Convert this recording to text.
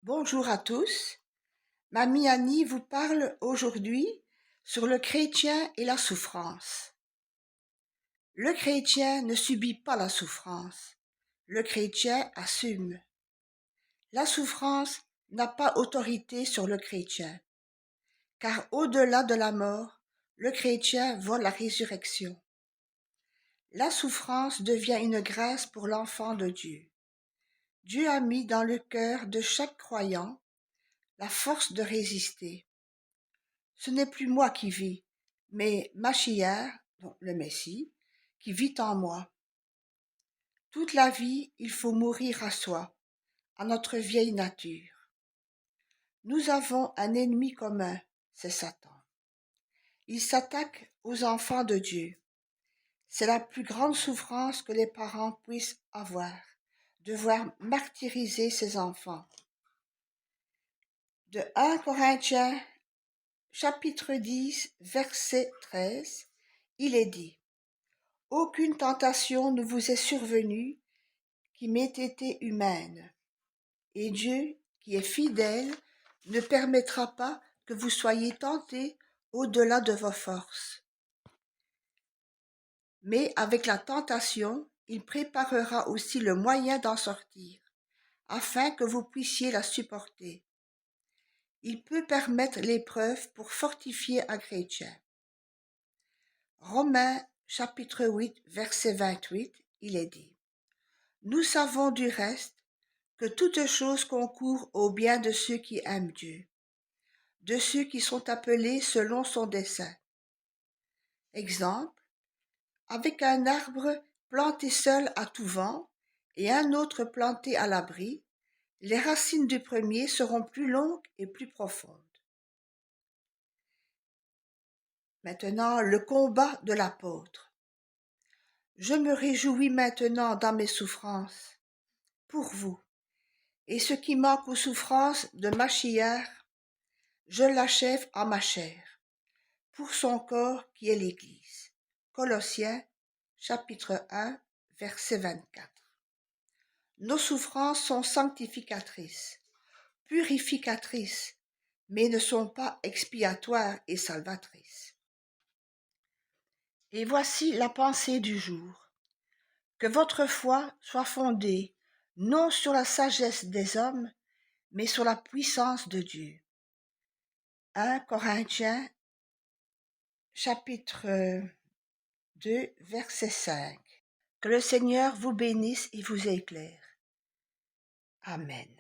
Bonjour à tous. Mamie Annie vous parle aujourd'hui sur le chrétien et la souffrance. Le chrétien ne subit pas la souffrance. Le chrétien assume. La souffrance n'a pas autorité sur le chrétien, car au-delà de la mort, le chrétien voit la résurrection. La souffrance devient une grâce pour l'enfant de Dieu. Dieu a mis dans le cœur de chaque croyant la force de résister. Ce n'est plus moi qui vis, mais Machiaï, donc le Messie, qui vit en moi. Toute la vie, il faut mourir à soi, à notre vieille nature. Nous avons un ennemi commun, c'est Satan. Il s'attaque aux enfants de Dieu. C'est la plus grande souffrance que les parents puissent avoir, de voir martyriser ses enfants. De 1 Corinthiens, chapitre 10, verset 13, il est dit: aucune tentation ne vous est survenue qui m'ait été humaine, et Dieu, qui est fidèle, ne permettra pas que vous soyez tentés au-delà de vos forces. Mais avec la tentation, il préparera aussi le moyen d'en sortir, afin que vous puissiez la supporter. Il peut permettre l'épreuve pour fortifier un chrétien. Romains chapitre 8, verset 28, il est dit: nous savons du reste que toute chose concourt au bien de ceux qui aiment Dieu, de ceux qui sont appelés selon son dessein. Exemple, avec un arbre planté seul à tout vent et un autre planté à l'abri, les racines du premier seront plus longues et plus profondes. Maintenant, le combat de l'apôtre. Je me réjouis maintenant dans mes souffrances, pour vous, et ce qui manque aux souffrances de Machiaï, je l'achève en ma chair, pour son corps qui est l'Église. Colossiens, chapitre 1, verset 24. Nos souffrances sont sanctificatrices, purificatrices, mais ne sont pas expiatoires et salvatrices. Et voici la pensée du jour. Que votre foi soit fondée non sur la sagesse des hommes, mais sur la puissance de Dieu. 1 Corinthiens, chapitre 2, verset 5. Que le Seigneur vous bénisse et vous éclaire. Amen.